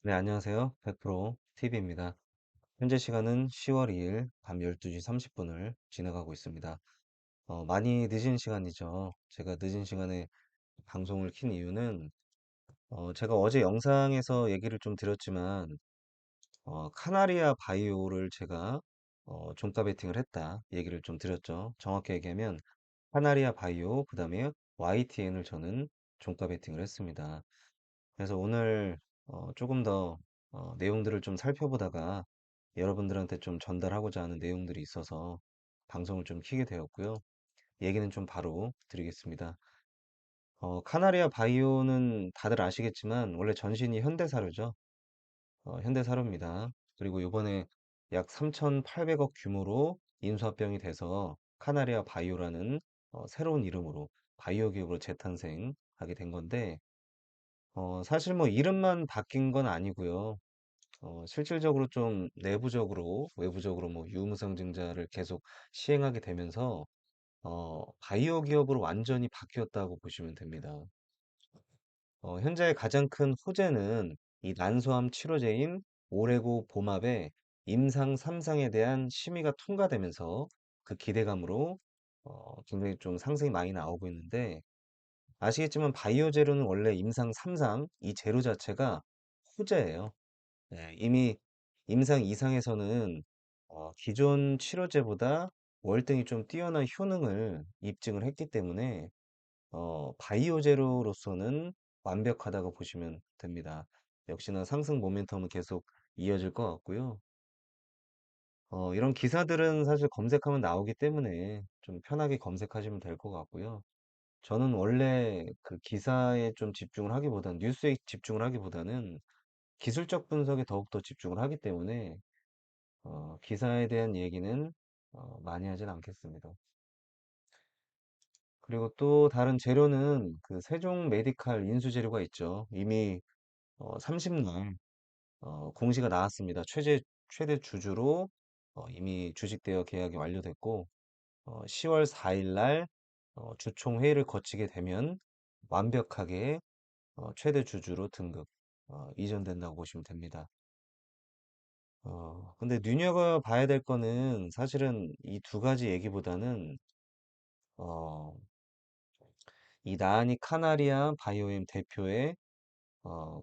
네, 안녕하세요. 100% TV입니다. 현재 시간은 10월 2일 밤 12시 30분을 지나가고 있습니다. 많이 늦은 시간이죠. 제가 늦은 시간에 방송을 킨 이유는, 제가 어제 영상에서 얘기를 좀 드렸지만, 카나리아 바이오를 제가, 종가 베팅을 했다. 얘기를 좀 드렸죠. 정확히 얘기하면, 카나리아 바이오, 그 다음에 YTN을 저는 종가 베팅을 했습니다. 그래서 오늘 조금 더 내용들을 좀 살펴보다가 여러분들한테 좀 전달하고자 하는 내용들이 있어서 방송을 좀 켜게 되었고요. 얘기는 좀 바로 드리겠습니다. 카나리아 바이오는 다들 아시겠지만 원래 전신이 현대사료죠. 현대사료입니다. 그리고 이번에 약 3,800억 규모로 인수합병이 돼서 카나리아 바이오라는 새로운 이름으로 바이오 기업으로 재탄생하게 된 건데 사실 뭐 이름만 바뀐 건 아니고요. 실질적으로 좀 내부적으로, 외부적으로 뭐 유무상 증자를 계속 시행하게 되면서, 바이오 기업으로 완전히 바뀌었다고 보시면 됩니다. 현재 가장 큰 호재는 이 난소암 치료제인 오레고 봄압의 임상 3상에 대한 심의가 통과되면서 그 기대감으로 굉장히 좀 상승이 많이 나오고 있는데, 아시겠지만 바이오 재료는 원래 임상 3상, 이 재료 자체가 호재예요. 네, 이미 임상 2상에서는 기존 치료제보다 월등히 좀 뛰어난 효능을 입증을 했기 때문에 바이오 재료로서는 완벽하다고 보시면 됩니다. 역시나 상승 모멘텀은 계속 이어질 것 같고요. 이런 기사들은 사실 검색하면 나오기 때문에 좀 편하게 검색하시면 될 것 같고요. 저는 원래 그 기사에 좀 집중을 하기보다는, 뉴스에 집중을 하기보다는 기술적 분석에 더욱더 집중을 하기 때문에, 기사에 대한 얘기는 많이 하진 않겠습니다. 그리고 또 다른 재료는 그 세종 메디칼 인수 재료가 있죠. 이미 30날 공시가 나왔습니다. 최대 주주로 이미 주식 대여 계약이 완료됐고, 10월 4일 날 주총 회의를 거치게 되면 완벽하게 최대 주주로 등급 이전된다고 보시면 됩니다. 근데 눈여겨봐야 될 거는 사실은 이 두 가지 얘기보다는 어, 이 나은이 카나리아 바이오엠 대표의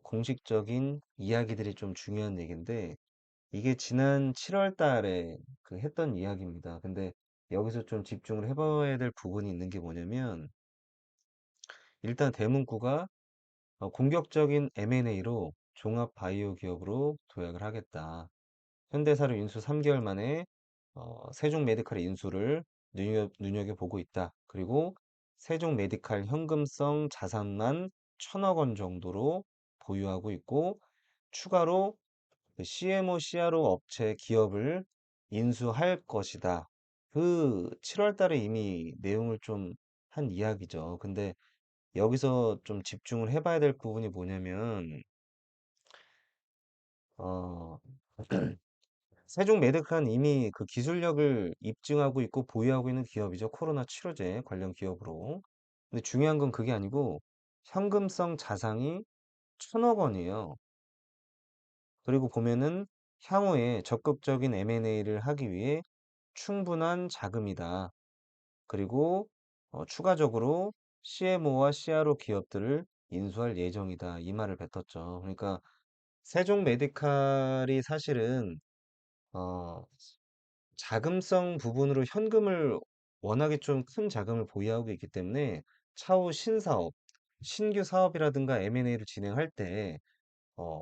공식적인 이야기들이 좀 중요한 얘기인데 이게 지난 7월 달에 그 했던 이야기입니다. 근데 여기서 좀 집중을 해봐야 될 부분이 있는 게 뭐냐면 일단 대문구가 공격적인 M&A로 종합 바이오 기업으로 도약을 하겠다. 현대사를 인수 3개월 만에 세종 메디칼의 인수를 눈여겨보고 있다. 그리고 세종 메디칼 현금성 자산만 1,000억 원 정도로 보유하고 있고 추가로 그 CMO, CRO 업체 기업을 인수할 것이다. 그 7월 달에 이미 내용을 좀 한 이야기죠. 근데 여기서 좀 집중을 해봐야 될 부분이 뭐냐면 어, 세종 메드칼은 이미 그 기술력을 입증하고 있고 보유하고 있는 기업이죠. 코로나 치료제 관련 기업으로. 근데 중요한 건 그게 아니고 현금성 자산이 1,000억 원이에요. 그리고 보면은 향후에 적극적인 M&A를 하기 위해 충분한 자금이다. 그리고 추가적으로 CMO와 CRO 기업들을 인수할 예정이다. 이 말을 뱉었죠. 그러니까 세종 메디칼이 사실은 어, 자금성 부분으로 현금을 워낙에 좀 큰 자금을 보유하고 있기 때문에 차후 신사업, 신규 사업이라든가 M&A를 진행할 때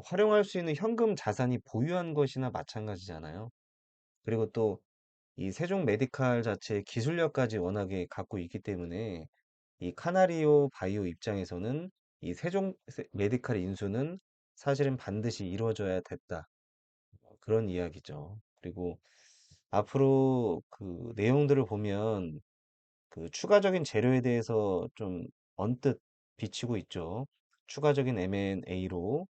활용할 수 있는 현금 자산이 보유한 것이나 마찬가지잖아요. 그리고 또 이 세종 메디칼 자체의 기술력까지 워낙에 갖고 있기 때문에 이 카나리오 바이오 입장에서는 이 메디칼 인수는 사실은 반드시 이루어져야 됐다. 그런 이야기죠. 그리고 앞으로 그 내용들을 보면 그 추가적인 재료에 대해서 좀 언뜻 비치고 있죠. 추가적인 M&A로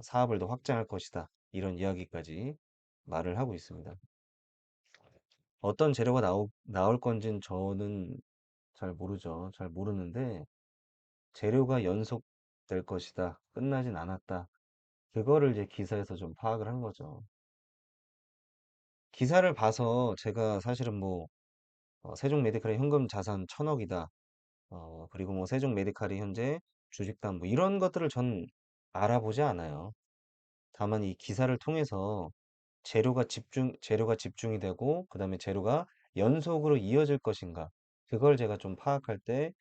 사업을 더 확장할 것이다. 이런 이야기까지 말을 하고 있습니다. 어떤 재료가 나올 건지는 저는 잘 모르죠. 잘 모르는데 재료가 연속될 것이다. 끝나진 않았다. 그거를 이제 기사에서 좀 파악을 한 거죠. 기사를 봐서 제가 사실은 뭐 세종 메디칼의 현금 자산 1,000억이다. 그리고 뭐 세종 메디칼이 현재 주식담 뭐 이런 것들을 전 알아보지 않아요. 다만 이 기사를 통해서 재료가 집중이 되고 그다음에 재료가 연속으로 이어질 것인가 그걸 제가 좀 파악할 때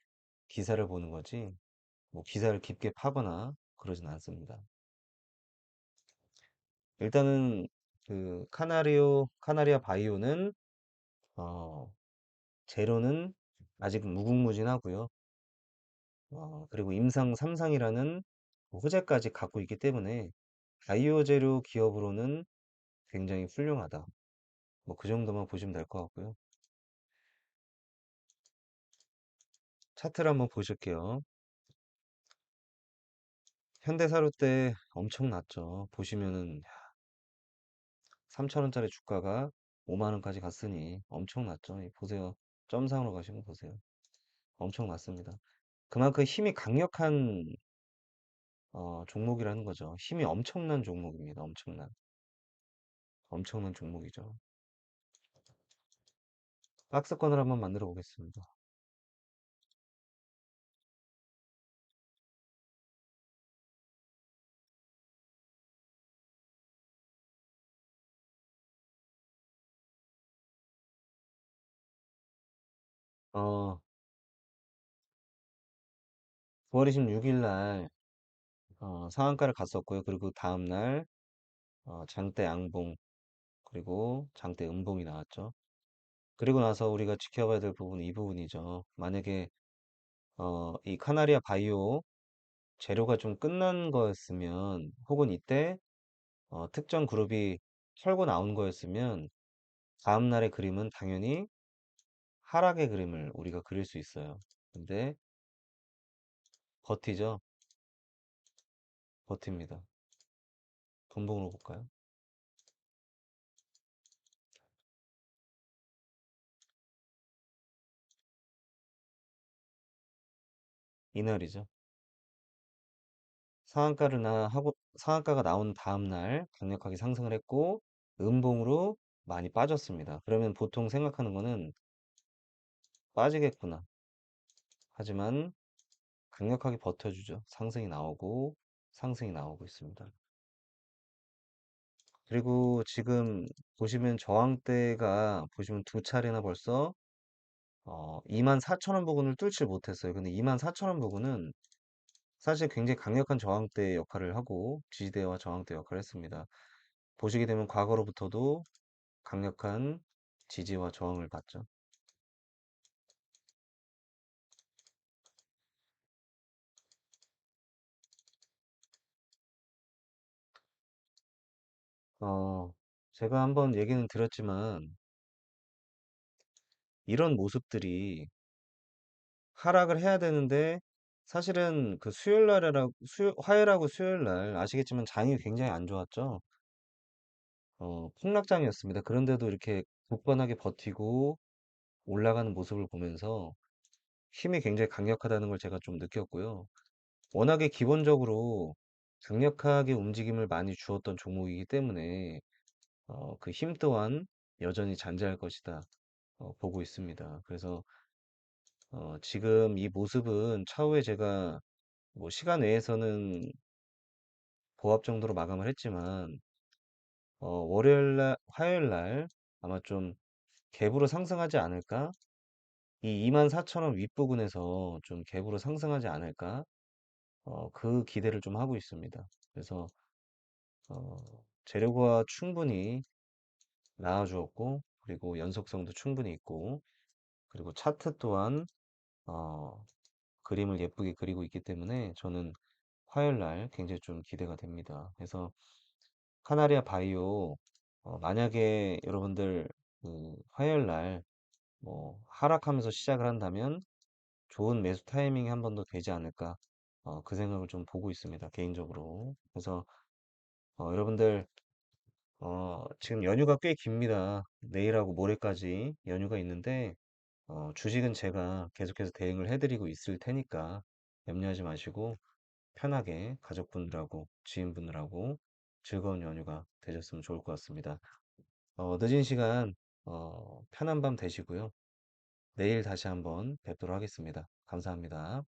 기사를 보는 거지 뭐 기사를 깊게 파거나 그러진 않습니다. 일단은 그 카나리아 바이오는 어, 재료는 아직 무궁무진하고요. 그리고 임상 3상이라는 호재까지 갖고 있기 때문에 바이오 재료 기업으로는 굉장히 훌륭하다. 뭐 그 정도만 보시면 될 것 같고요. 차트를 한번 보실게요. 현대사료 때 엄청 났죠. 보시면은 3,000원짜리 주가가 5만 원까지 갔으니 엄청 났죠. 보세요. 점상으로 가시면 보세요. 엄청 났습니다. 그만큼 힘이 강력한 종목이라는 거죠. 힘이 엄청난 종목입니다. 엄청난 종목이죠. 박스권을 한번 만들어 보겠습니다. 어, 9월 26일 날 상한가를 갔었고요. 그리고 다음 날 장대 양봉 그리고 장대 음봉이 나왔죠. 그리고 나서 우리가 지켜봐야 될 부분은 이 부분이죠. 만약에 이 카나리아 바이오 재료가 좀 끝난 거였으면 혹은 이때 특정 그룹이 털고 나온 거였으면 다음 날의 그림은 당연히 하락의 그림을 우리가 그릴 수 있어요. 근데 버티죠. 버팁니다. 분봉으로 볼까요? 이날이죠. 상한가가 나온 다음 날 강력하게 상승을 했고 음봉으로 많이 빠졌습니다. 그러면 보통 생각하는 거는 빠지겠구나. 하지만 강력하게 버텨주죠. 상승이 나오고 있습니다. 그리고 지금 보시면 저항대가 보시면 두 차례나 벌써 24,000원 부근을 뚫지 못했어요. 근데 24,000원 부근은 사실 굉장히 강력한 저항대 역할을 하고 지지대와 저항대 역할을 했습니다. 보시게 되면 과거로부터도 강력한 지지와 저항을 받죠. 어, 제가 한번 얘기는 드렸지만 이런 모습들이 하락을 해야 되는데 사실은 그 화요일하고 수요일 날 아시겠지만 장이 굉장히 안 좋았죠. 폭락장이었습니다. 그런데도 이렇게 굳건하게 버티고 올라가는 모습을 보면서 힘이 굉장히 강력하다는 걸 제가 좀 느꼈고요. 워낙에 기본적으로 강력하게 움직임을 많이 주었던 종목이기 때문에 그 힘 또한 여전히 잔재할 것이다 보고 있습니다. 그래서 지금 이 모습은 차후에 제가 뭐 시간 외에서는 보합 정도로 마감을 했지만 화요일 날 아마 좀 갭으로 상승하지 않을까? 이 24,000원 윗부분에서 좀 갭으로 상승하지 않을까? 그 기대를 좀 하고 있습니다. 그래서 어, 재료가 충분히 나와주었고 그리고 연속성도 충분히 있고 그리고 차트 또한 어, 그림을 예쁘게 그리고 있기 때문에 저는 화요일 날 굉장히 좀 기대가 됩니다. 그래서 카나리아 바이오 만약에 여러분들 그 화요일 날 뭐 하락하면서 시작을 한다면 좋은 매수 타이밍이 한 번 더 되지 않을까 그 생각을 좀 보고 있습니다. 개인적으로. 그래서 여러분들 지금 연휴가 꽤 깁니다. 내일하고 모레까지 연휴가 있는데 주식은 제가 계속해서 대응을 해드리고 있을 테니까 염려하지 마시고 편하게 가족분들하고 지인분들하고 즐거운 연휴가 되셨으면 좋을 것 같습니다. 늦은 시간, 편한 밤 되시고요. 내일 다시 한번 뵙도록 하겠습니다. 감사합니다.